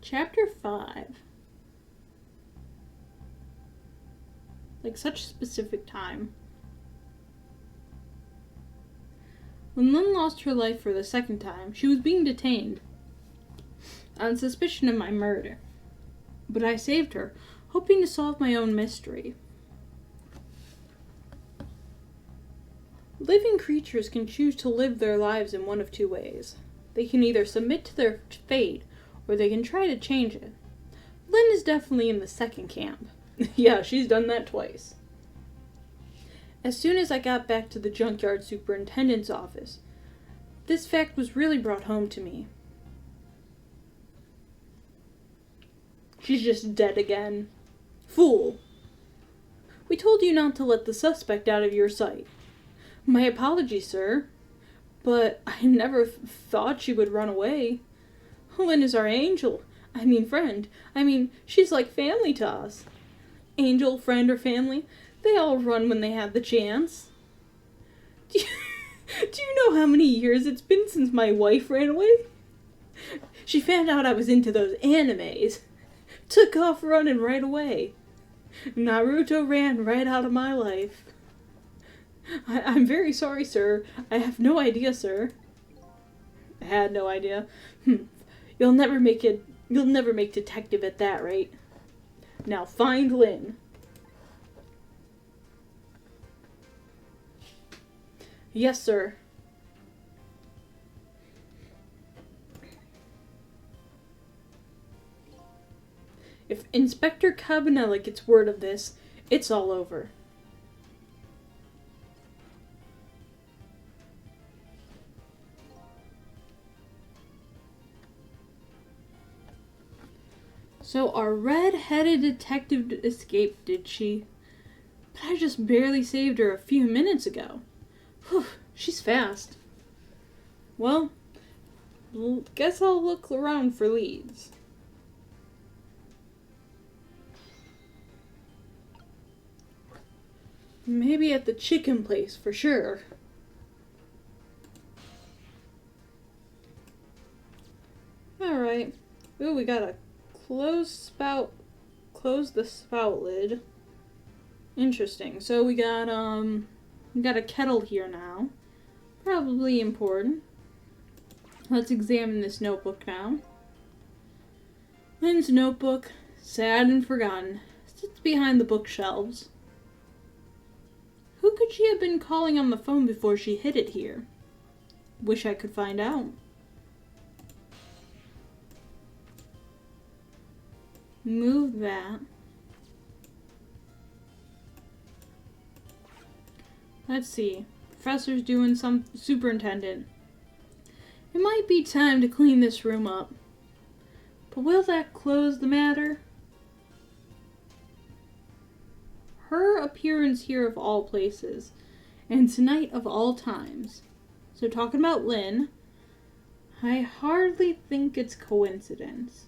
Chapter 5. Like such specific time. When Lynn lost her life for the second time, she was being detained on suspicion of my murder. But I saved her, hoping to solve my own mystery. Living creatures can choose to live their lives in one of two ways. They can either submit to their fate, or they can try to change it. Lynn is definitely in the second camp. Yeah, she's done that twice. As soon as I got back to the junkyard superintendent's office, this fact was really brought home to me. She's just dead again. Fool! We told you not to let the suspect out of your sight. My apologies, sir, but I never thought she would run away. Lynn is our friend. She's like family to us. Angel, friend, or family, they all run when they have the chance. Do you know how many years it's been since my wife ran away? She found out I was into those animes. Took off running right away. Naruto ran right out of my life. I'm very sorry, sir. I have no idea, sir. I had no idea. You'll never make detective at that rate. Now find Lynn. Yes, sir. If Inspector Cabanela gets word of this, it's all over. So our red-headed detective escaped, did she? But I just barely saved her a few minutes ago. Whew, she's fast. Well, guess I'll look around for leads. Maybe at the chicken place for sure. Alright. Ooh, we got a close the spout lid. Interesting. So we got a kettle here now. Probably important. Let's examine this notebook now. Lynn's notebook, sad and forgotten, sits behind the bookshelves. Who could she have been calling on the phone before she hid it here? Wish I could find out. Move that. Let's see. Professor's doing some superintendent. It might be time to clean this room up. But will that close the matter? Her appearance here of all places, and tonight of all times. So talking about Lynn, I hardly think it's coincidence.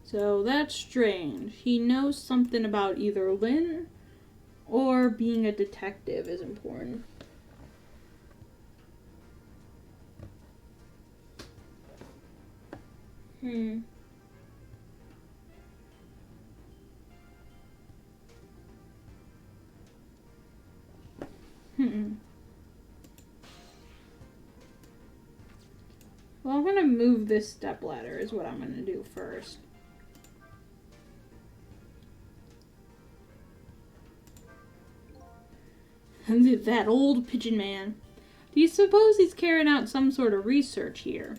So that's strange. He knows something about either Lynn or being a detective is important. Well, I'm gonna move this stepladder is what I'm gonna do first. That old pigeon man. Do you suppose he's carrying out some sort of research here?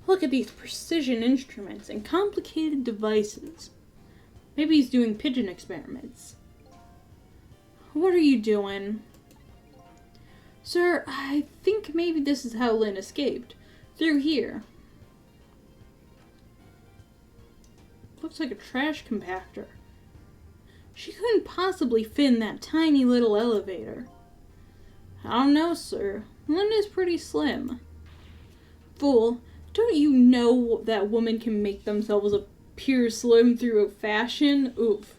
Look at these precision instruments and complicated devices. Maybe he's doing pigeon experiments. What are you doing? Sir, I think maybe this is how Lynn escaped. Through here. Looks like a trash compactor. She couldn't possibly fit in that tiny little elevator. I don't know, sir. Lynn is pretty slim. Fool, don't you know that women can make themselves appear slim through fashion? Oof.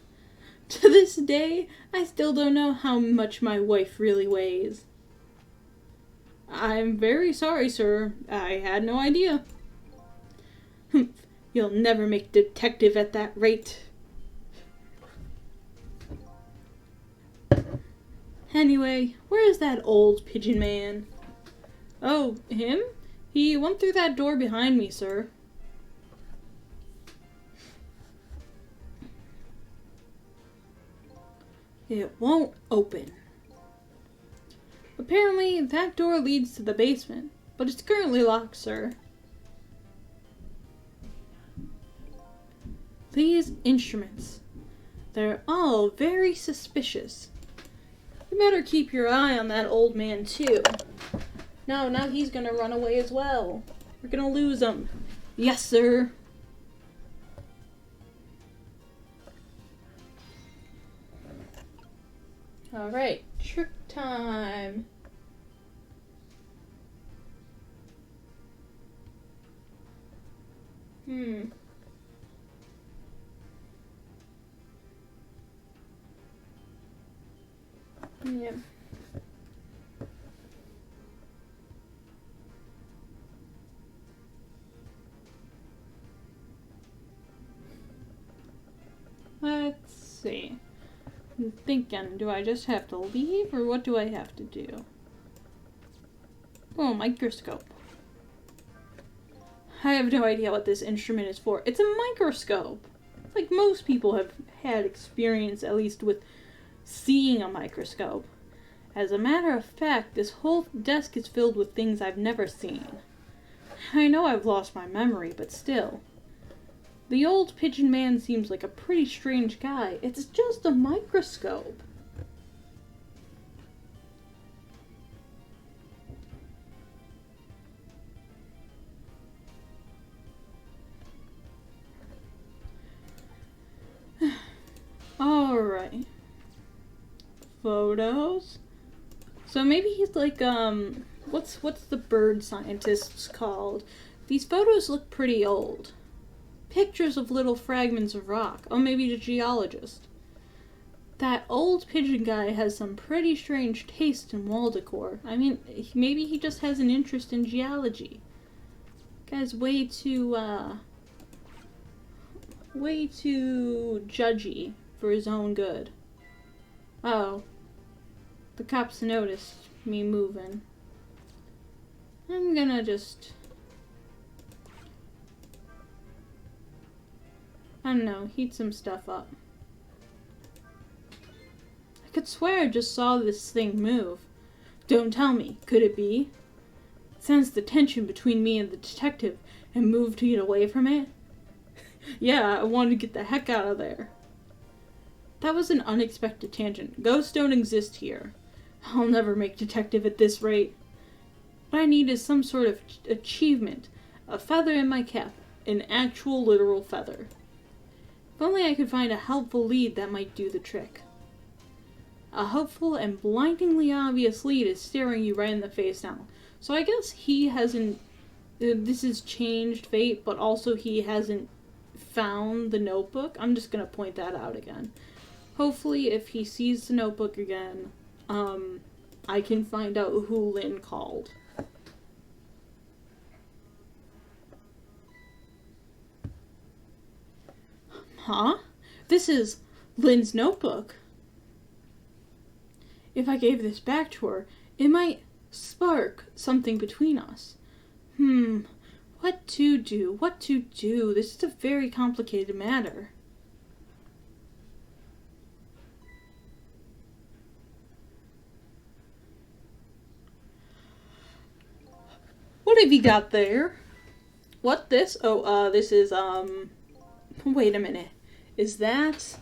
To this day, I still don't know how much my wife really weighs. I'm very sorry, sir. I had no idea. You'll never make detective at that rate. Anyway, where is that old pigeon man? Oh, him? He went through that door behind me, sir. It won't open. Apparently, that door leads to the basement, but it's currently locked, sir. These instruments, they're all very suspicious. You better keep your eye on that old man, too. No, now he's gonna run away as well. We're gonna lose him. Yes, sir. Alright, trick time. Yeah. Let's see. I'm thinking, do I just have to leave, or what do I have to do? Oh, microscope. I have no idea what this instrument is for. It's a microscope. Like most people have had experience, at least with seeing a microscope. As a matter of fact, this whole desk is filled with things I've never seen. I know I've lost my memory, but still. The old pigeon man seems like a pretty strange guy. It's just a microscope. Alright. Photos. So maybe he's like, what's the bird scientists called? These photos look pretty old. Pictures of little fragments of rock. Oh, maybe the geologist. That old pigeon guy has some pretty strange taste in wall decor. I mean, maybe he just has an interest in geology. Guy's way too judgy for his own good. Oh. The cops noticed me moving. I'm gonna just... I don't know, heat some stuff up. I could swear I just saw this thing move. Don't tell me, could it be? Sensed the tension between me and the detective and moved to get away from it? Yeah, I wanted to get the heck out of there. That was an unexpected tangent. Ghosts don't exist here. I'll never make detective at this rate. What I need is some sort of achievement. A feather in my cap. An actual literal feather. If only I could find a helpful lead that might do the trick. A helpful and blindingly obvious lead is staring you right in the face now. So I guess he hasn't... this has changed fate, but also he hasn't found the notebook. I'm just gonna point that out again. Hopefully, if he sees the notebook again, I can find out who Lynn called. Huh? This is Lynn's notebook. If I gave this back to her, it might spark something between us. What to do? What to do? This is a very complicated matter. What have you got there? What, this? Oh, this is, wait a minute. Is that...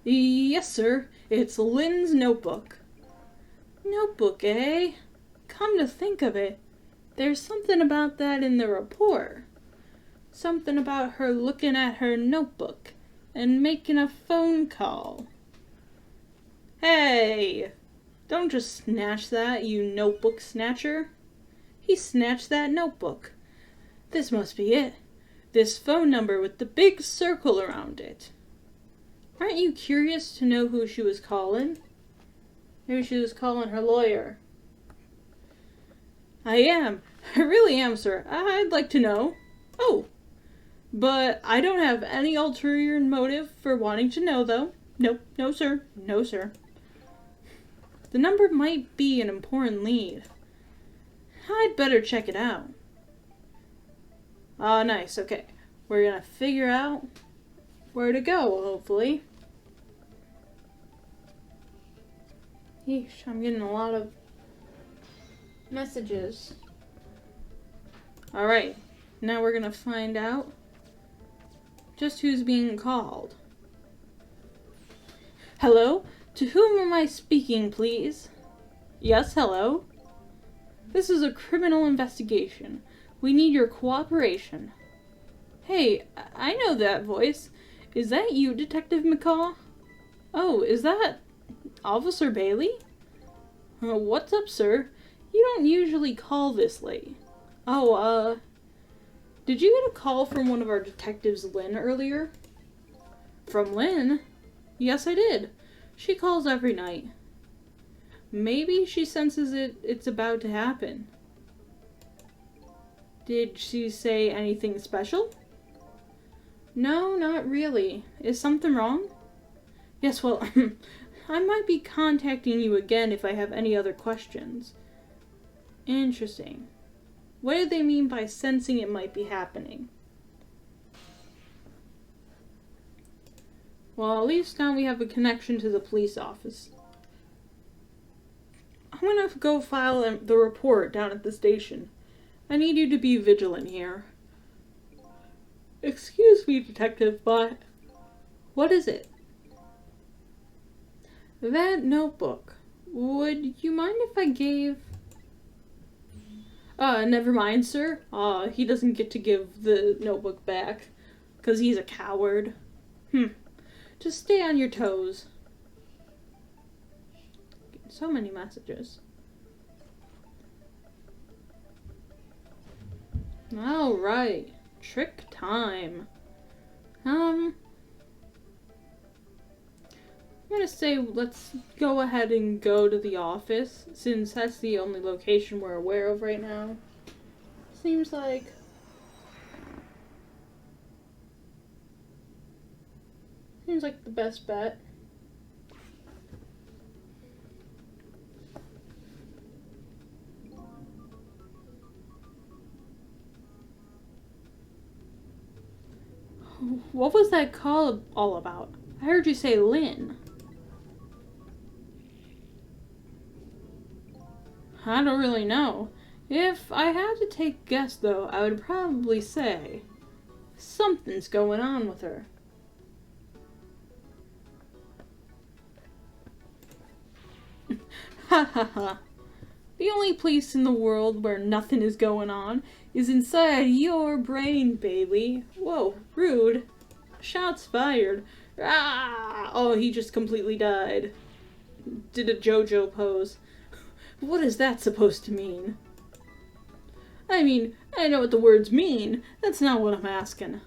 Yes, sir. It's Lynn's notebook. Notebook, eh? Come to think of it, there's something about that in the report. Something about her looking at her notebook and making a phone call. Hey! Don't just snatch that, you notebook snatcher. He snatched that notebook. This must be it. This phone number with the big circle around it. Aren't you curious to know who she was calling? Maybe she was calling her lawyer. I am. I really am, sir. I'd like to know. Oh, but I don't have any ulterior motive for wanting to know, though. Nope, no, sir. No, sir. The number might be an important lead. I'd better check it out. Ah, nice. Okay. We're gonna figure out where to go, hopefully. Yeesh, I'm getting a lot of messages. Alright. Now we're gonna find out just who's being called. Hello? To whom am I speaking, please? Yes, hello? This is a criminal investigation. We need your cooperation. Hey, I know that voice. Is that you, Detective McCaw? Oh, is that Officer Bailey? What's up, sir? You don't usually call this late. Oh, did you get a call from one of our detectives, Lynn, earlier? From Lynn? Yes, I did. She calls every night. Maybe she senses it's about to happen. Did she say anything special? No, not really. Is something wrong? Yes, well, I might be contacting you again if I have any other questions. Interesting. What do they mean by sensing it might be happening? Well, at least now we have a connection to the police office. I'm gonna go file the report down at the station. I need you to be vigilant here. Excuse me, Detective, but what is it? That notebook. Would you mind if I gave... never mind, sir. He doesn't get to give the notebook back, 'cause he's a coward. Just stay on your toes. So many messages. Alright. Trick time. I'm gonna say let's go ahead and go to the office, since that's the only location we're aware of right now. Seems like the best bet. What was that call all about? I heard you say Lynn. I don't really know. If I had to take a guess, though, I would probably say something's going on with her. Ha ha ha. The only place in the world where nothing is going on is inside your brain, Bailey. Whoa, rude. Shots fired. Ah! Oh, he just completely died. Did a JoJo pose. What is that supposed to mean? I mean, I know what the words mean. That's not what I'm asking.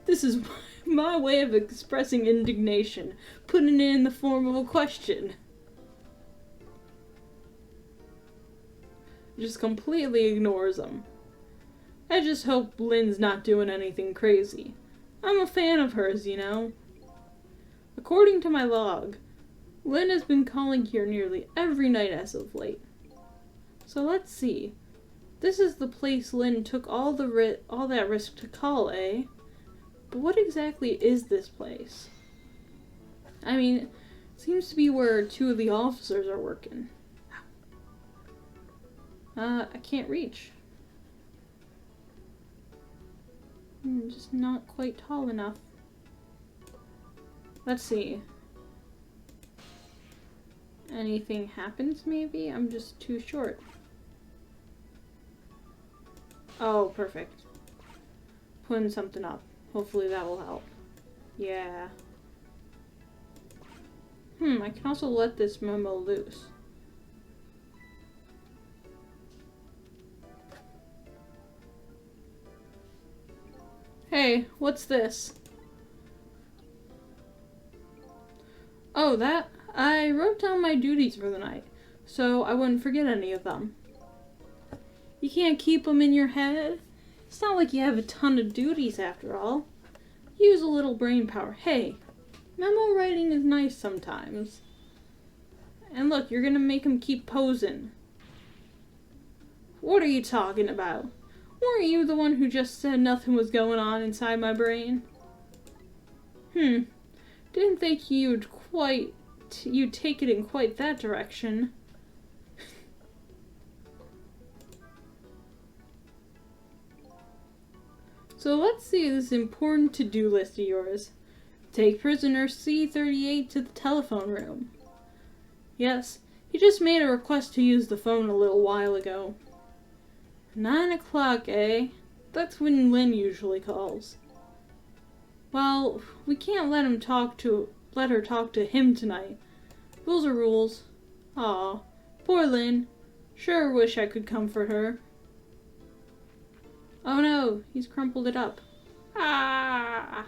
This is my way of expressing indignation, putting it in the form of a question. Just completely ignores them. I just hope Lynn's not doing anything crazy. I'm a fan of hers, you know. According to my log, Lynn has been calling here nearly every night as of late. So let's see. This is the place Lynn took all that risk to call, eh? But what exactly is this place? I mean, it seems to be where two of the officers are working. I can't reach. I'm just not quite tall enough. Let's see. Anything happens, maybe? I'm just too short. Oh, perfect. Putting something up. Hopefully that will help. Yeah. I can also let this memo loose. Hey, what's this? Oh, I wrote down my duties for the night, so I wouldn't forget any of them. You can't keep them in your head. It's not like you have a ton of duties after all. Use a little brain power. Hey, memo writing is nice sometimes. And look, you're gonna make him keep posing. What are you talking about? Weren't you the one who just said nothing was going on inside my brain? Didn't think you'd take it in quite that direction. So let's see this important to-do list of yours. Take prisoner C-38 to the telephone room. Yes, he just made a request to use the phone a little while ago. 9 o'clock, eh? That's when Lynn usually calls. Well, we can't let her talk to him tonight. Those are rules. Aw, poor Lynn. Sure wish I could comfort her. Oh no, he's crumpled it up. Ah!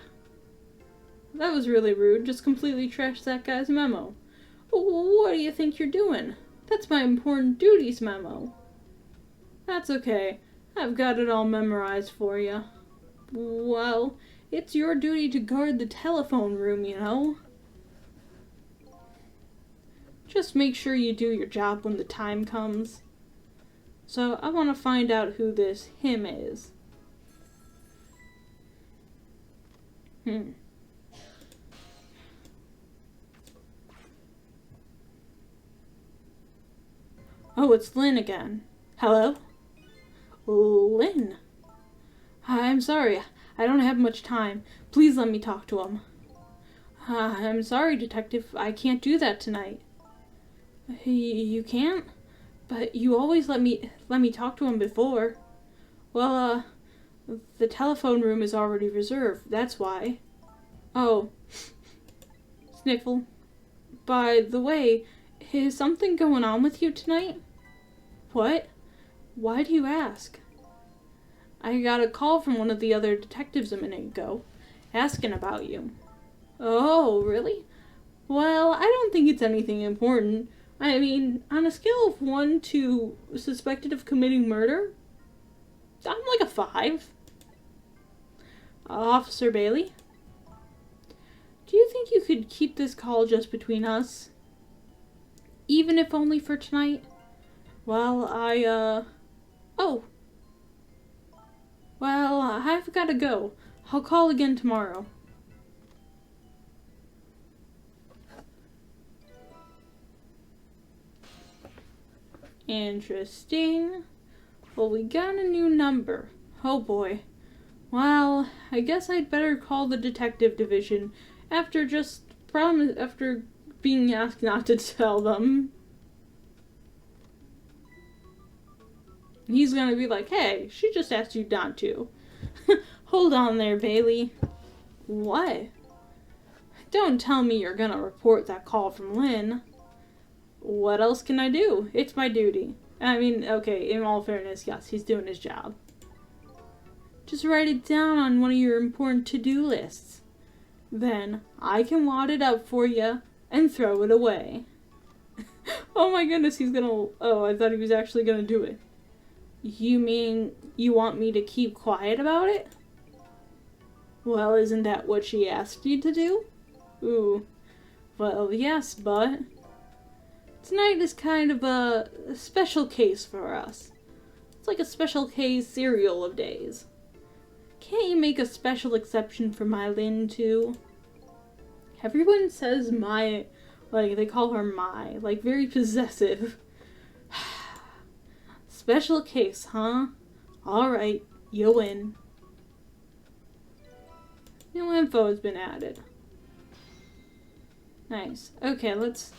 That was really rude. Just completely trashed that guy's memo. What do you think you're doing? That's my important duties memo. That's okay. I've got it all memorized for you. Well, it's your duty to guard the telephone room, you know. Just make sure you do your job when the time comes. So, I want to find out who this him is. Oh, it's Lynn again. Hello? Lynn? I'm sorry. I don't have much time. Please let me talk to him. I'm sorry, Detective. I can't do that tonight. You can't? But you always let me talk to him before. Well, the telephone room is already reserved. That's why. Oh. Sniffle. By the way, is something going on with you tonight? What? Why do you ask? I got a call from one of the other detectives a minute ago, asking about you. Oh, really? Well, I don't think it's anything important. I mean, on a scale of 1 to suspected of committing murder, I'm like a 5. Officer Bailey? Do you think you could keep this call just between us? Even if only for tonight? Well, oh. Well, I've gotta go. I'll call again tomorrow. Interesting. Well, we got a new number. Oh boy. Well, I guess I'd better call the detective division after being asked not to tell them. He's gonna be like, hey, she just asked you not to. Hold on there, Bailey. What? Don't tell me you're gonna report that call from Lynn. What else can I do? It's my duty. I mean, okay, in all fairness, yes, he's doing his job. Just write it down on one of your important to-do lists. Then I can wad it up for you and throw it away. Oh my goodness, he's gonna... Oh, I thought he was actually gonna do it. You mean you want me to keep quiet about it? Well, isn't that what she asked you to do? Ooh. Well, yes, but... Tonight is kind of a special case for us. It's like a special case serial of days. Can't you make a special exception for my Lynn, too? Everyone says my... Like, they call her my. Like, very possessive. Special case, huh? Alright, you win. New info has been added. Nice. Okay, let's...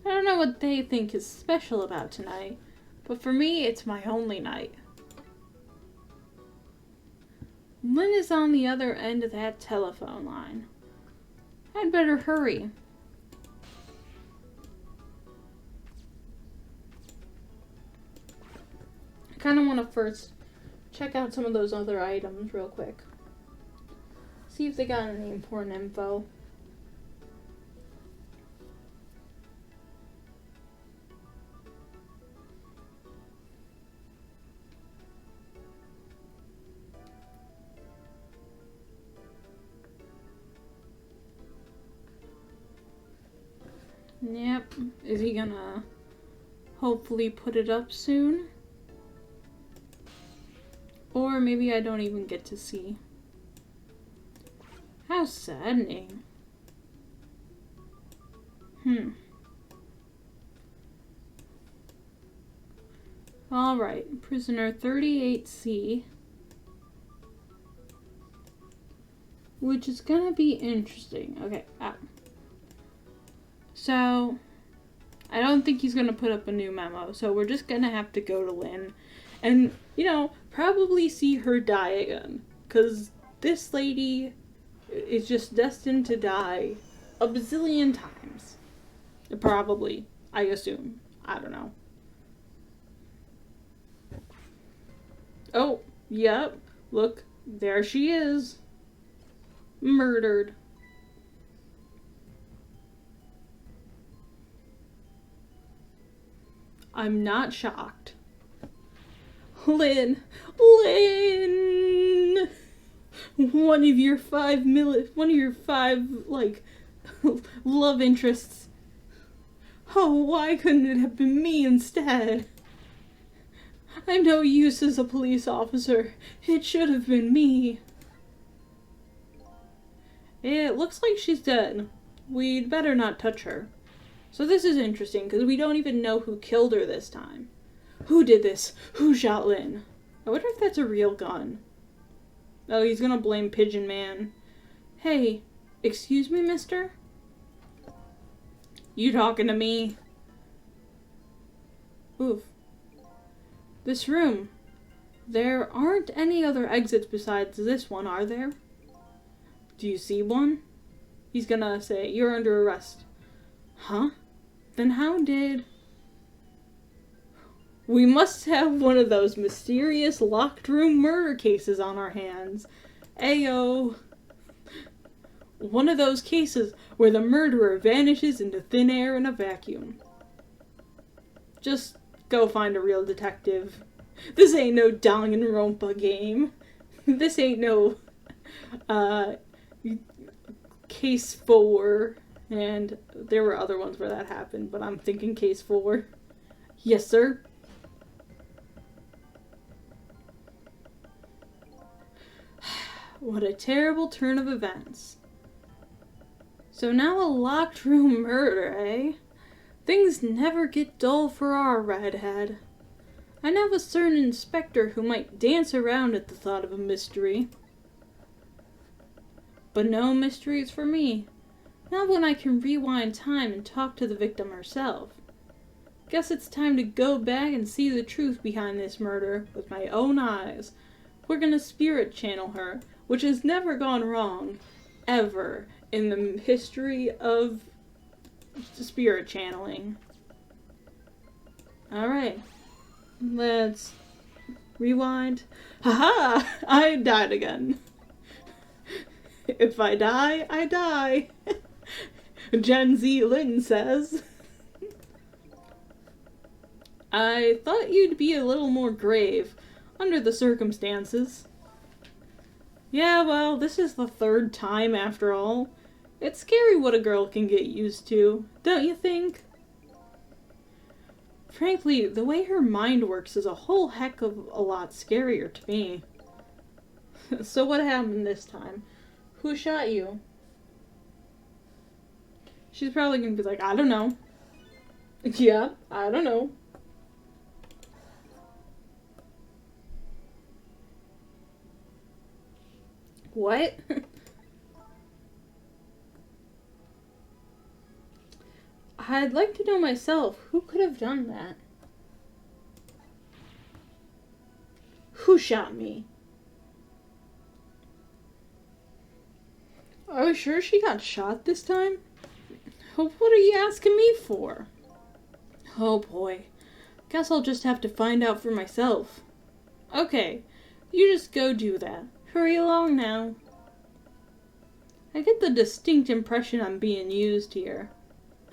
I don't know what they think is special about tonight, but for me, it's my only night. Lynn is on the other end of that telephone line. I'd better hurry. I kind of want to first check out some of those other items real quick. See if they got any important info. Yep. Is he gonna hopefully put it up soon? Or maybe I don't even get to see. How saddening. Alright, prisoner 38C. Which is gonna be interesting. Okay, so, I don't think he's gonna put up a new memo, so we're just gonna have to go to Lynn and, you know, probably see her die again. Because this lady is just destined to die a bazillion times. Probably, I assume. I don't know. Oh, yep. Look, there she is. Murdered. I'm not shocked. Lynn! Lynn! One of your five, like, love interests. Oh, why couldn't it have been me instead? I'm no use as a police officer. It should have been me. It looks like she's dead. We'd better not touch her. So this is interesting, because we don't even know who killed her this time. Who did this? Who shot Lynn? I wonder if that's a real gun. Oh, he's gonna blame Pigeon Man. Hey, excuse me, mister? You talking to me? Oof. This room. There aren't any other exits besides this one, are there? Do you see one? He's gonna say, you're under arrest. Huh? Then how did... We must have one of those mysterious locked room murder cases on our hands. Ayo. One of those cases where the murderer vanishes into thin air in a vacuum. Just go find a real detective. This ain't no Danganronpa game. This ain't no, Case 4. And there were other ones where that happened, but I'm thinking Case 4. Yes, sir. What a terrible turn of events. So now a locked room murder, eh? Things never get dull for our redhead. I know a certain inspector who might dance around at the thought of a mystery. But no mysteries for me. Not when I can rewind time and talk to the victim herself. Guess it's time to go back and see the truth behind this murder with my own eyes. We're gonna spirit channel her, which has never gone wrong, ever, in the history of spirit channeling. Alright. Let's rewind. Haha! I died again. If I die, I die. Gen Z Lynn says. I thought you'd be a little more grave, under the circumstances. Yeah, well, this is the third time after all. It's scary what a girl can get used to, don't you think? Frankly, the way her mind works is a whole heck of a lot scarier to me. So what happened this time? Who shot you? She's probably gonna be like, I don't know. Yeah, I don't know. What? I'd like to know myself, who could have done that? Who shot me? Are we sure she got shot this time? What are you asking me for? Oh boy. Guess I'll just have to find out for myself. Okay, you just go do that. Hurry along now. I get the distinct impression I'm being used here.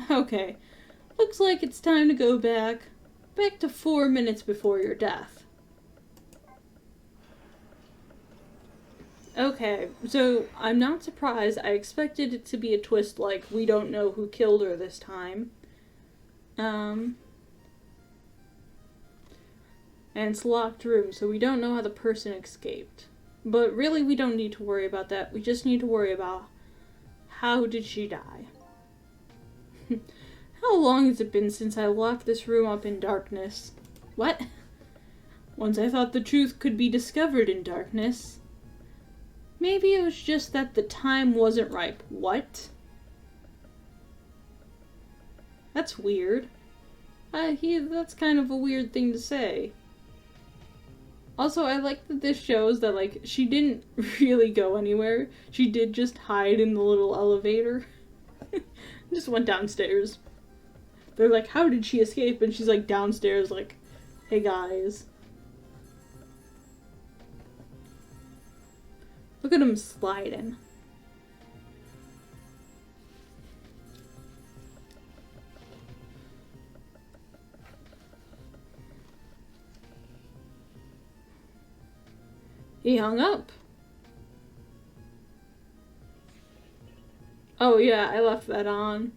Okay, looks like it's time to go back to 4 minutes before your death. Okay, so I'm not surprised. I expected it to be a twist like we don't know who killed her this time. And it's a locked room, so we don't know how the person escaped. But really, we don't need to worry about that. We just need to worry about how did she die. How long has it been since I locked this room up in darkness? What? Once I thought the truth could be discovered in darkness. Maybe it was just that the time wasn't ripe. What? That's weird. That's kind of a weird thing to say. Also, I like that this shows that, like, she didn't really go anywhere. She did just hide in the little elevator. Just went downstairs. They're like, how did she escape? And she's like downstairs like, hey guys. Look at him sliding. He hung up. Oh yeah, I left that on.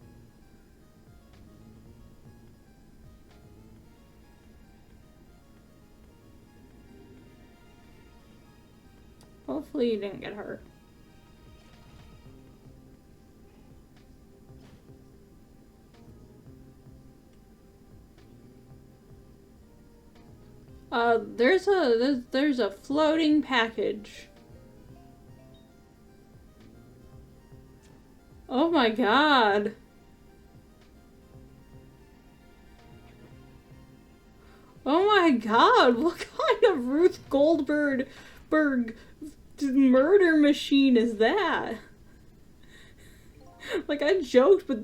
Hopefully you didn't get hurt. There's a floating package. Oh my god. Oh my god, what kind of Ruth Goldberg murder machine is that? Like, I joked, but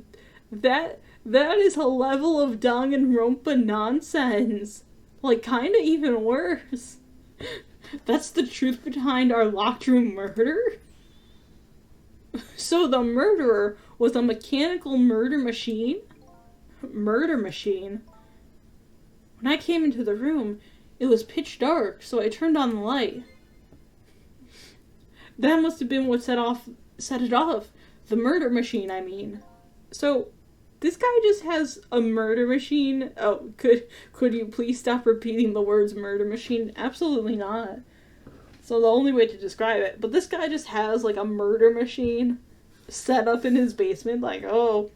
that is a level of Danganronpa nonsense. Like, kinda even worse. That's the truth behind our locked room murder? So the murderer was a mechanical murder machine? Murder machine? When I came into the room, it was pitch dark, so I turned on the light. That must have been what set it off. The murder machine, I mean. So, this guy just has a murder machine. Oh, could you please stop repeating the words murder machine? Absolutely not. So the only way to describe it. But this guy just has, like, a murder machine set up in his basement. Like, oh,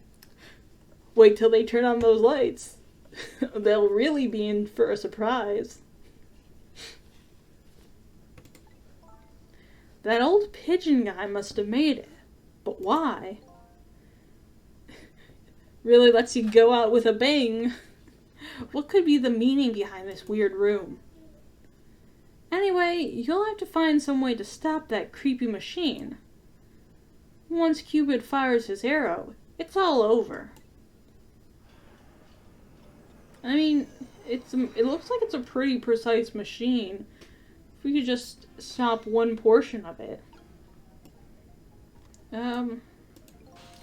wait till they turn on those lights. They'll really be in for a surprise. That old pigeon guy must have made it. But why? Really lets you go out with a bang. What could be the meaning behind this weird room? Anyway, you'll have to find some way to stop that creepy machine. Once Cupid fires his arrow, it's all over. I mean, it looks like it's a pretty precise machine. If we could just stop one portion of it. Yeah,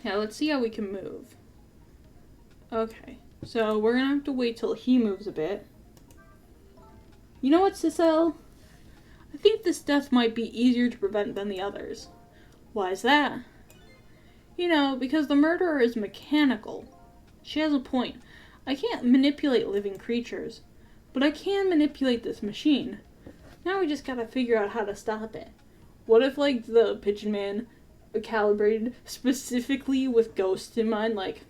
let's see how we can move. Okay, so we're gonna have to wait till he moves a bit. You know what, Sissel? I think this death might be easier to prevent than the others. Why is that? You know, because the murderer is mechanical. She has a point. I can't manipulate living creatures, but I can manipulate this machine. Now we just gotta figure out how to stop it. What if, like, the Pigeon Man calibrated specifically with ghosts in mind? Like,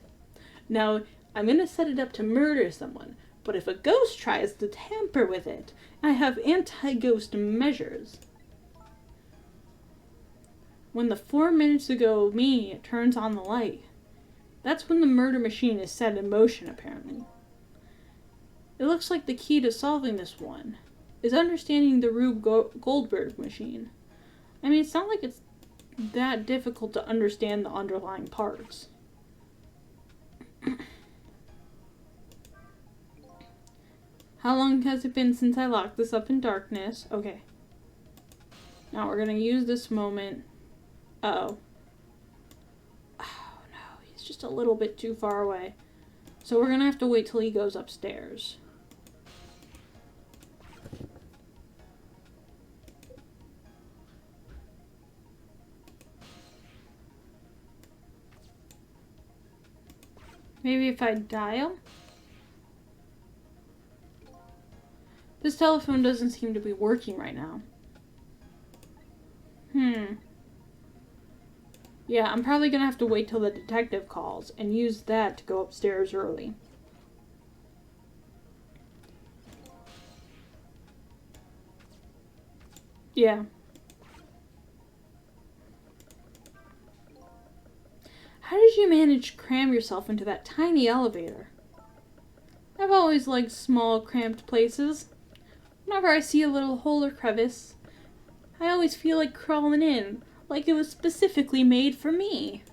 now, I'm gonna set it up to murder someone, but if a ghost tries to tamper with it, I have anti-ghost measures. When the 4 minutes ago me turns on the light, that's when the murder machine is set in motion, apparently. It looks like the key to solving this one is understanding the Rube Goldberg machine. I mean, it's not like it's that difficult to understand the underlying parts. How long has it been since I locked this up in darkness? Okay. Now we're gonna use this moment. Uh-oh. Oh no, he's just a little bit too far away. So we're gonna have to wait till he goes upstairs. Maybe if I dial? This telephone doesn't seem to be working right now. Yeah, I'm probably gonna have to wait till the detective calls and use that to go upstairs early. Yeah. How did you manage to cram yourself into that tiny elevator? I've always liked small, cramped places. Whenever I see a little hole or crevice, I always feel like crawling in, like it was specifically made for me.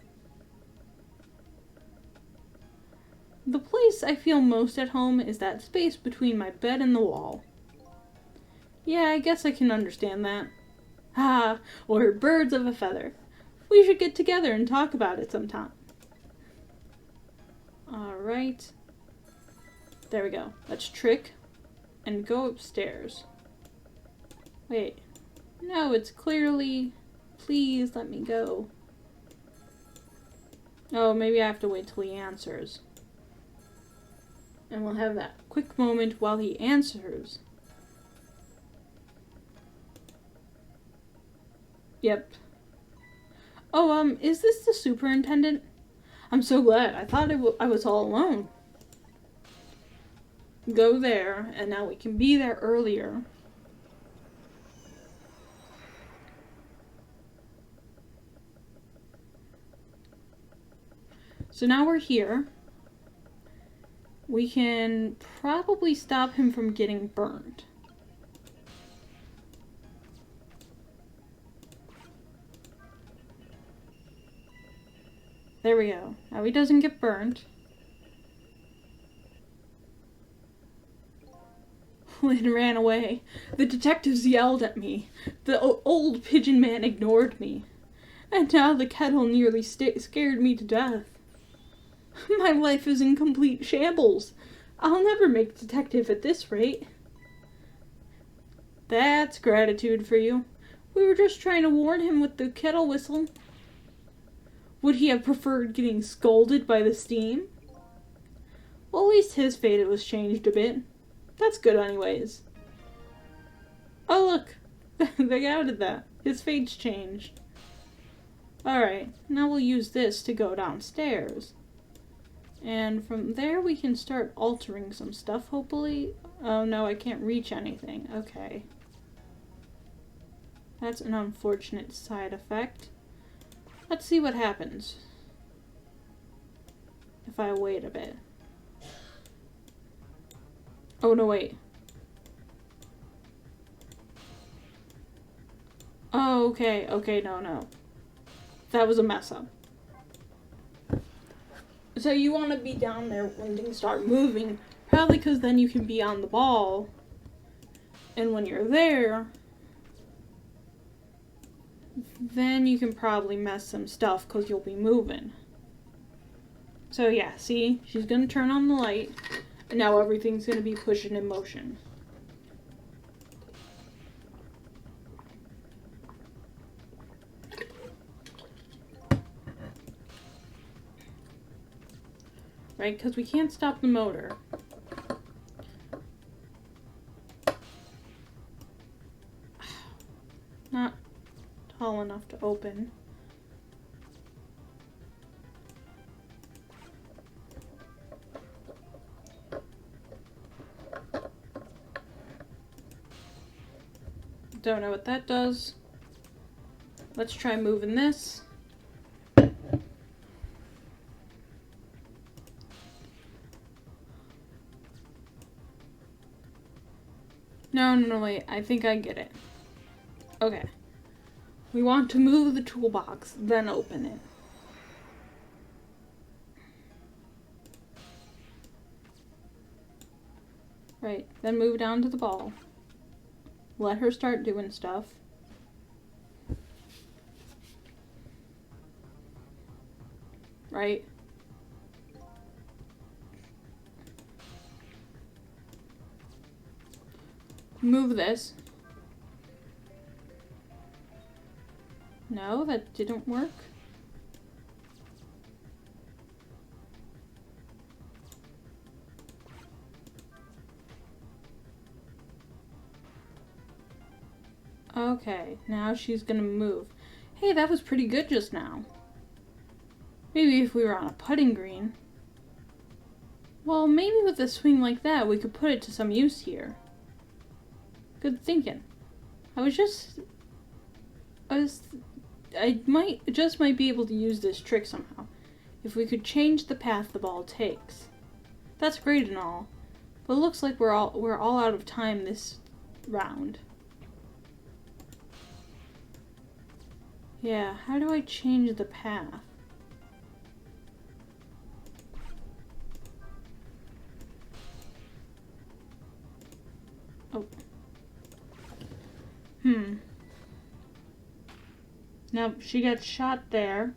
The place I feel most at home is that space between my bed and the wall. Yeah, I guess I can understand that. Ah, or birds of a feather. We should get together and talk about it sometime. Alright. There we go. Let's trick and go upstairs. Wait. No, it's clearly... Please let me go. Oh, maybe I have to wait till he answers. And we'll have that quick moment while he answers. Yep. Oh, is this the superintendent? I'm so glad. I thought I was all alone. Go there, and now we can be there earlier. So now we're here. We can probably stop him from getting burned. There we go. Now he doesn't get burned. Lynn ran away. The detectives yelled at me. The old pigeon man ignored me. And now the kettle nearly scared me to death. My life is in complete shambles. I'll never make detective at this rate. That's gratitude for you. We were just trying to warn him with the kettle whistle. Would he have preferred getting scolded by the steam? Well, at least his fate was changed a bit. That's good anyways. Oh look, they added that. His fate's changed. Alright, now we'll use this to go downstairs. And from there we can start altering some stuff, hopefully. Oh no, I can't reach anything. Okay. That's an unfortunate side effect. Let's see what happens if I wait a bit. Oh no, wait. Oh, okay, okay, no. That was a mess up. So you want to be down there when things start moving, probably because then you can be on the ball. And when you're there, then you can probably mess some stuff because you'll be moving. So yeah, see? She's going to turn on the light, and now everything's going to be pushing in motion. Right? Because we can't stop the motor. Not tall enough to open. Don't know what that does. Let's try moving this. No, wait. I think I get it. Okay. We want to move the toolbox, then open it. Right, then move down to the ball. Let her start doing stuff. Right? Move this. No, that didn't work. Okay, now she's gonna move. Hey, that was pretty good just now. Maybe if we were on a putting green. Well, maybe with a swing like that, we could put it to some use here. Good thinking. I might be able to use this trick somehow. If we could change the path the ball takes. That's great and all, but it looks like we're all out of time this round. Yeah, how do I change the path? Oh. Now, she got shot there.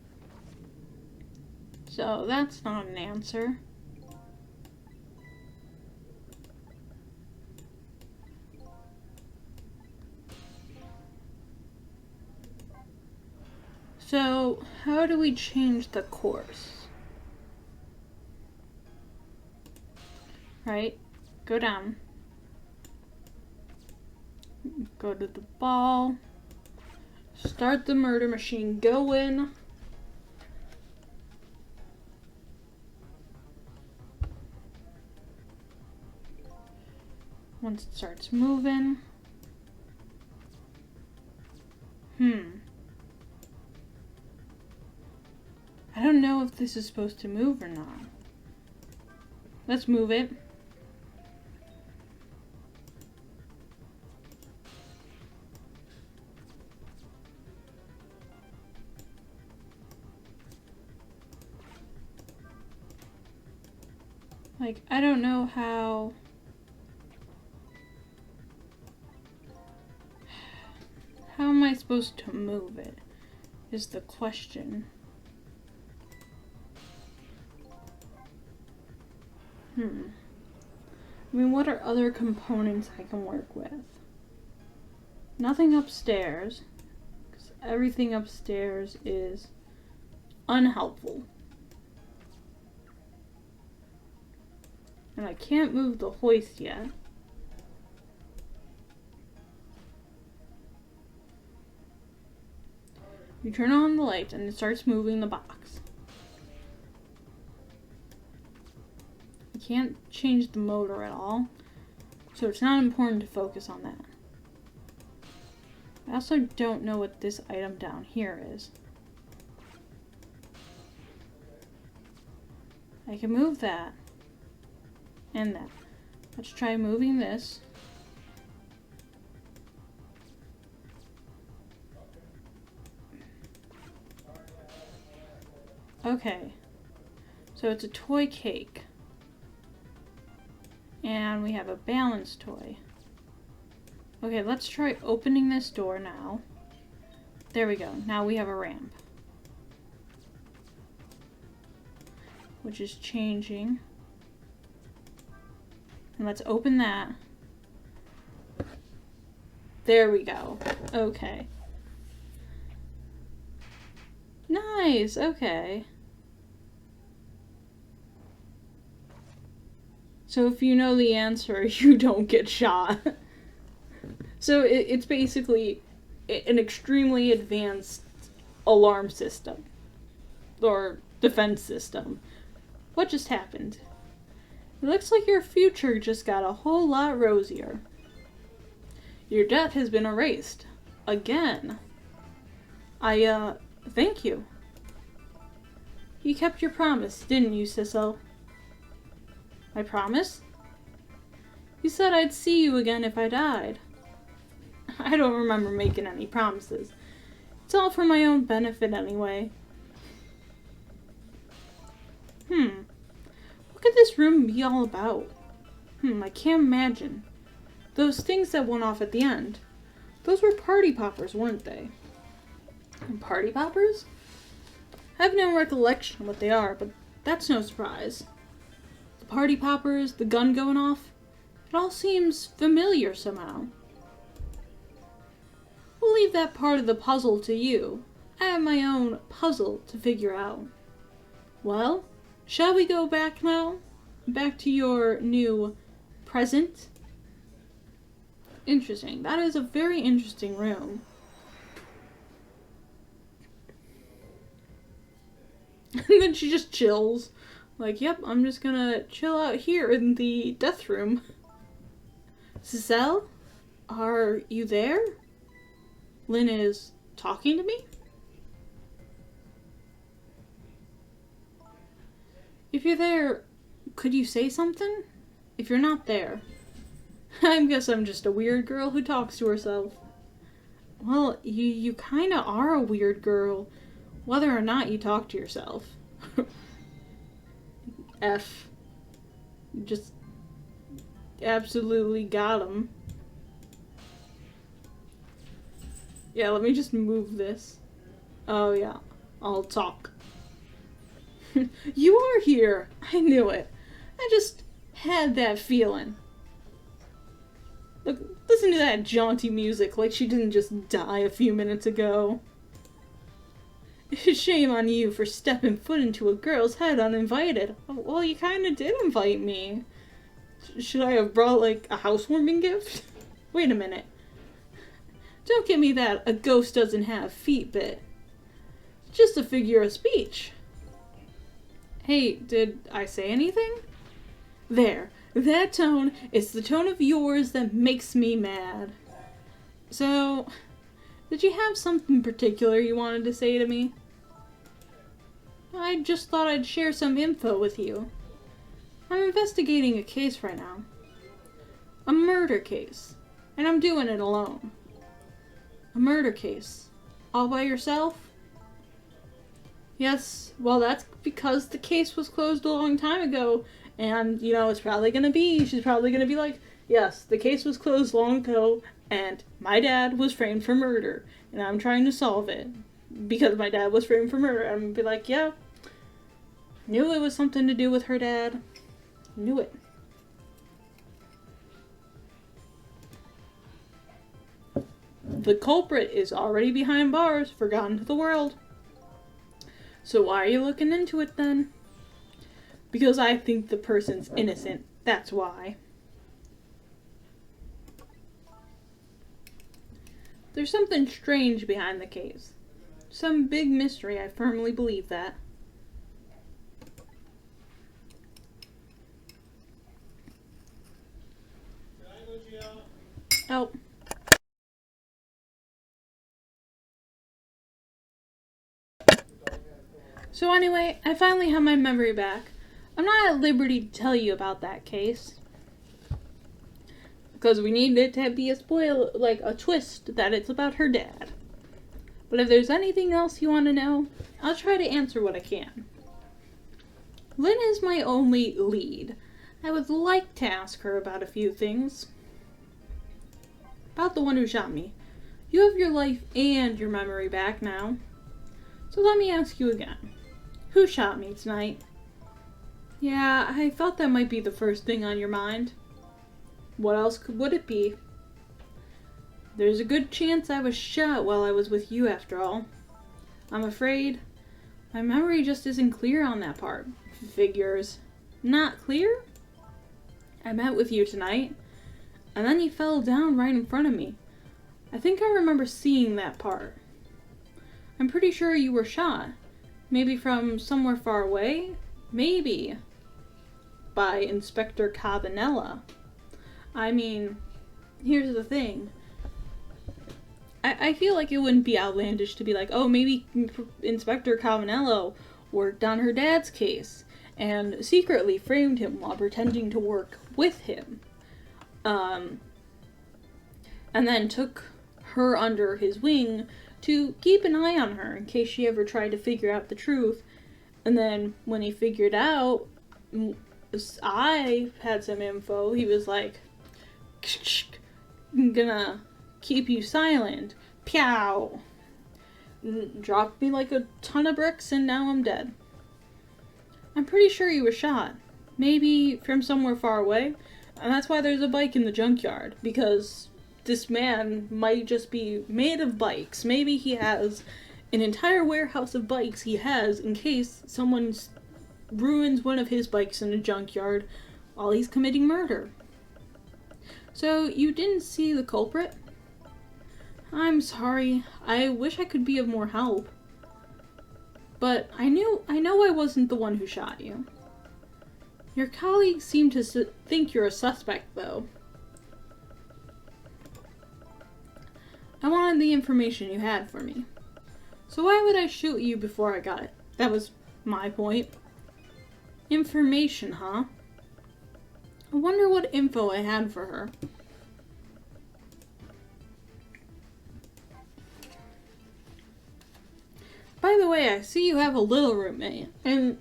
So, that's not an answer. So, how do we change the course? Right? Go down. Go to the ball. Start the murder machine going. Once it starts moving. I don't know if this is supposed to move or not. Let's move it. Like, I don't know how... How am I supposed to move it, is the question. I mean, what are other components I can work with? Nothing upstairs, because everything upstairs is unhelpful. And I can't move the hoist yet. You turn on the light and it starts moving the box. I can't change the motor at all, so it's not important to focus on that. I also don't know what this item down here is. I can move that and that. Let's try moving this. Okay, so it's a toy cake. And we have a balance toy. Okay, let's try opening this door now. There we go. Now we have a ramp. Which is changing. And let's open that. There we go. Okay. Nice, okay. So if you know the answer, you don't get shot. So it's basically an extremely advanced alarm system. Or defense system. What just happened? It looks like your future just got a whole lot rosier. Your death has been erased. Again. Thank you. You kept your promise, didn't you, Sissel? My promise? You said I'd see you again if I died. I don't remember making any promises. It's all for my own benefit anyway. What could this room be all about? I can't imagine. Those things that went off at the end. Those were party poppers, weren't they? And party poppers? I have no recollection of what they are, but that's no surprise. The party poppers, the gun going off, it all seems familiar somehow. We'll leave that part of the puzzle to you. I have my own puzzle to figure out. Well, shall we go back now? Back to your new present? Interesting. That is a very interesting room. And then she just chills. Like, yep, I'm just gonna chill out here in the death room. Giselle? Are you there? Lynn is talking to me? If you're there, could you say something? If you're not there, I guess I'm just a weird girl who talks to herself. Well, you kinda are a weird girl, whether or not you talk to yourself. F. Just absolutely got him. Yeah, let me just move this. Oh yeah, I'll talk. You are here! I knew it. I just had that feeling. Look, listen to that jaunty music like she didn't just die a few minutes ago. Shame on you for stepping foot into a girl's head uninvited. Well, you kinda did invite me. Should I have brought, like, a housewarming gift? Wait a minute. Don't give me that a ghost doesn't have feet bit. Just a figure of speech. Hey, did I say anything? There. That tone is the tone of yours that makes me mad. So, did you have something particular you wanted to say to me? I just thought I'd share some info with you. I'm investigating a case right now. A murder case. And I'm doing it alone. A murder case. All by yourself? Yes, well that's because the case was closed a long time ago. And, you know, she's probably gonna be like, yes, the case was closed long ago, and my dad was framed for murder, and I'm trying to solve it. Because my dad was framed for murder. I'm gonna be like, yeah, knew it was something to do with her dad. Knew it. The culprit is already behind bars, forgotten to the world. So why are you looking into it then? Because I think the person's innocent. That's why. There's something strange behind the case. Some big mystery, I firmly believe that. Oh. So anyway, I finally have my memory back. I'm not at liberty to tell you about that case. Because we need it to be a twist that it's about her dad. But if there's anything else you want to know, I'll try to answer what I can. Lynn is my only lead. I would like to ask her about a few things. About the one who shot me. You have your life and your memory back now. So let me ask you again. Who shot me tonight? Yeah, I thought that might be the first thing on your mind. What else would it be? There's a good chance I was shot while I was with you after all. I'm afraid my memory just isn't clear on that part. Figures. Not clear? I met with you tonight, and then you fell down right in front of me. I think I remember seeing that part. I'm pretty sure you were shot. Maybe from somewhere far away? Maybe. By Inspector Cabanela. I mean, here's the thing. I feel like it wouldn't be outlandish to be like, oh, maybe Inspector Cabanela worked on her dad's case and secretly framed him while pretending to work with him. And then took her under his wing to keep an eye on her in case she ever tried to figure out the truth. And then when he figured out I had some info, he was like, I'm gonna keep you silent. Pow! Dropped me like a ton of bricks and now I'm dead. I'm pretty sure you were shot. Maybe from somewhere far away. And that's why there's a bike in the junkyard. Because this man might just be made of bikes. Maybe he has an entire warehouse of bikes he has in case someone ruins one of his bikes in a junkyard while he's committing murder. So, you didn't see the culprit? I'm sorry. I wish I could be of more help. But I know I wasn't the one who shot you. Your colleagues seem to think you're a suspect, though. I wanted the information you had for me. So why would I shoot you before I got it? That was my point. Information, huh? I wonder what info I had for her. By the way, I see you have a little roommate, and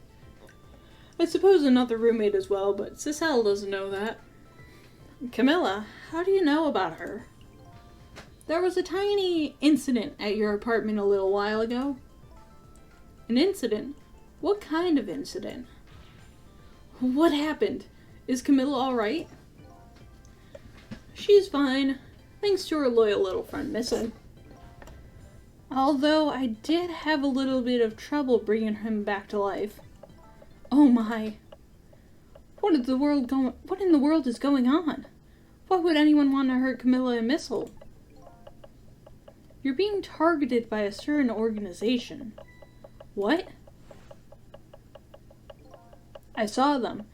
I suppose another roommate as well, but Cicel doesn't know that. Camilla, how do you know about her? There was a tiny incident at your apartment a little while ago. An incident? What kind of incident? What happened? Is Camilla alright? She's fine, thanks to her loyal little friend Missile. Although I did have a little bit of trouble bringing him back to life. Oh my. What in the world is going on? Why would anyone want to hurt Camilla and Missile? You're being targeted by a certain organization. What? I saw them.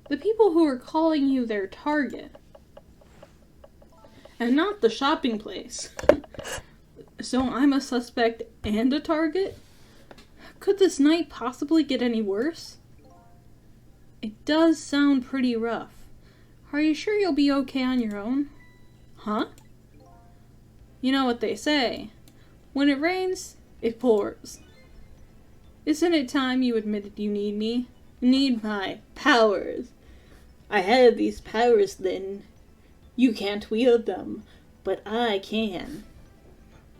The people who are calling you their target. And not the shopping place. So I'm a suspect and a target? Could this night possibly get any worse? It does sound pretty rough. Are you sure you'll be okay on your own? Huh? You know what they say. When it rains, it pours. Isn't it time you admitted you need me? Need my powers. I have these powers then. You can't wield them, but I can.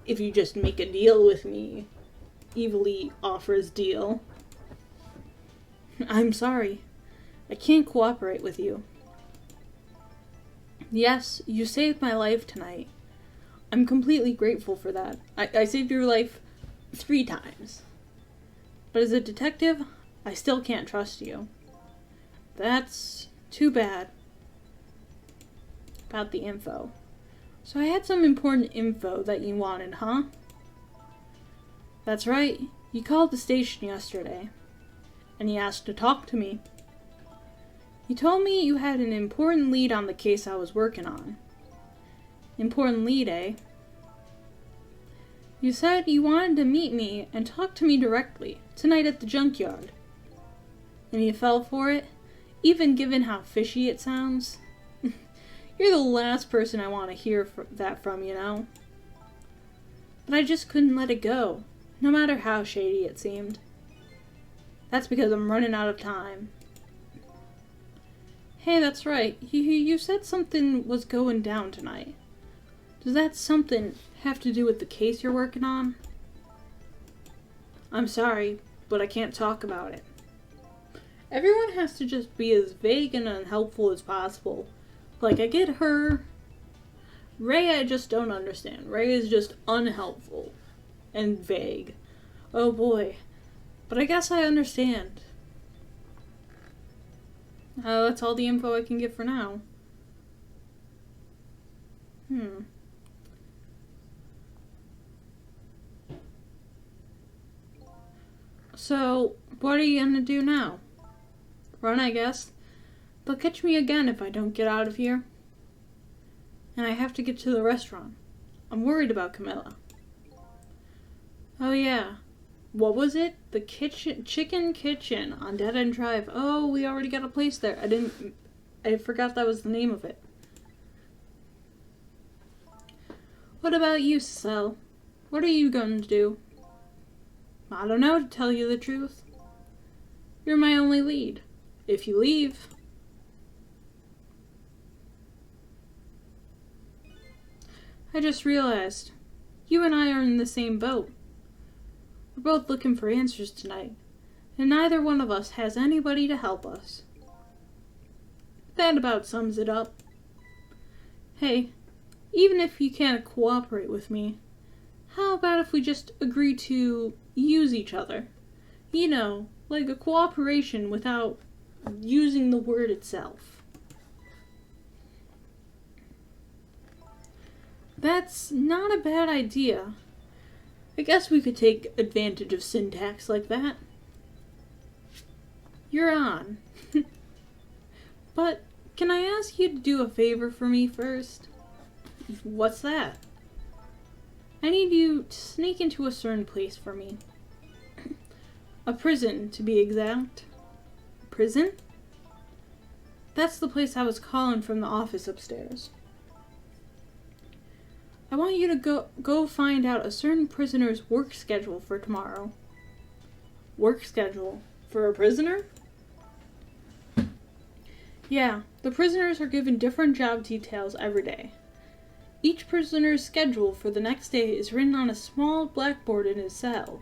If you just make a deal with me. Evilly offers deal. I'm sorry. I can't cooperate with you. Yes, you saved my life tonight. I'm completely grateful for that. I saved your life 3 times. But as a detective, I still can't trust you. That's too bad. About the info. So I had some important info that you wanted, huh? That's right. You called the station yesterday. And you asked to talk to me. You told me you had an important lead on the case I was working on. Important lead, eh? You said you wanted to meet me and talk to me directly, tonight at the junkyard. And you fell for it, even given how fishy it sounds? You're the last person I want to hear that from, you know? But I just couldn't let it go, no matter how shady it seemed. That's because I'm running out of time. Hey, that's right. You said something was going down tonight. Does that something have to do with the case you're working on? I'm sorry, but I can't talk about it. Everyone has to just be as vague and unhelpful as possible. Like, I get her. Ray, I just don't understand. Ray is just unhelpful and vague. Oh boy. But I guess I understand. That's all the info I can get for now. So, what are you gonna do now? Run, I guess. They'll catch me again if I don't get out of here. And I have to get to the restaurant. I'm worried about Camilla. Oh yeah. What was it? The Chicken Kitchen on Dead End Drive. Oh, we already got a place there. I forgot that was the name of it. What about you, Cicel? What are you going to do? I don't know, to tell you the truth. You're my only lead. If you leave. I just realized. You and I are in the same boat. We're both looking for answers tonight, and neither one of us has anybody to help us. That about sums it up. Hey, even if you can't cooperate with me, how about if we just agree to use each other? You know, like a cooperation without using the word itself. That's not a bad idea. I guess we could take advantage of syntax like that. You're on. But can I ask you to do a favor for me first? What's that? I need you to sneak into a certain place for me. A prison, to be exact. Prison? That's the place I was calling from the office upstairs. I want you to go find out a certain prisoner's work schedule for tomorrow. Work schedule? For a prisoner? Yeah, the prisoners are given different job details every day. Each prisoner's schedule for the next day is written on a small blackboard in his cell.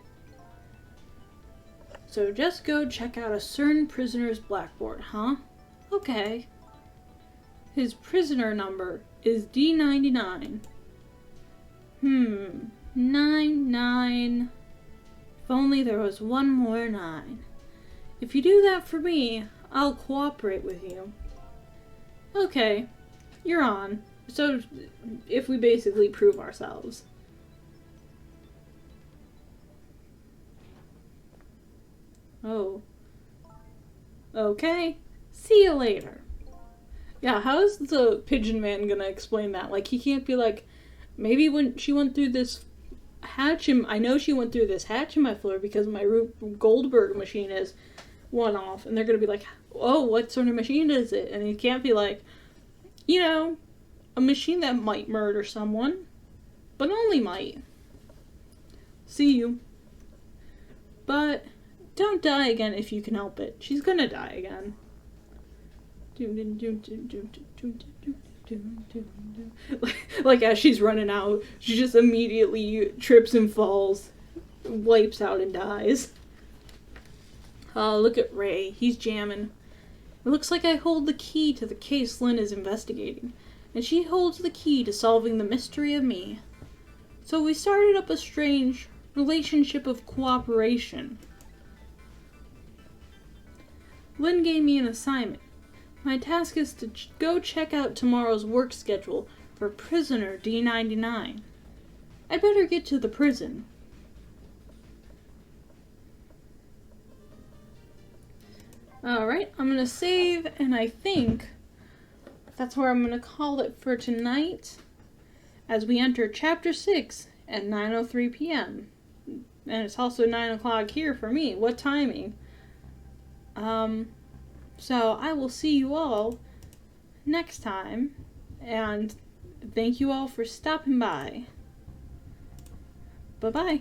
So just go check out a certain prisoner's blackboard, huh? Okay. His prisoner number is D99. 99. If only there was one more 9. If you do that for me, I'll cooperate with you. Okay, you're on. So, if we basically prove ourselves. Oh. Okay. See you later. Yeah, how is the Pigeon Man gonna explain that? Like, he can't be like, maybe when she went through this hatch, I know she went through this hatch in my floor because my Rube Goldberg machine is one off, and they're gonna be like, oh, what sort of machine is it? And he can't be like, you know, a machine that might murder someone, but only might. See you. But don't die again if you can help it. She's gonna die again. Like as she's running out, she just immediately trips and falls, wipes out and dies. Oh, look at Ray. He's jamming. It looks like I hold the key to the case Lynn is investigating, and she holds the key to solving the mystery of me. So we started up a strange relationship of cooperation. Lynn gave me an assignment. My task is to go check out tomorrow's work schedule for prisoner D99. I'd better get to the prison. Alright, I'm going to save, and I think that's where I'm going to call it for tonight as we enter Chapter 6 at 9:03 p.m. And it's also 9 o'clock here for me. What timing? So I will see you all next time, and thank you all for stopping by. Bye-bye.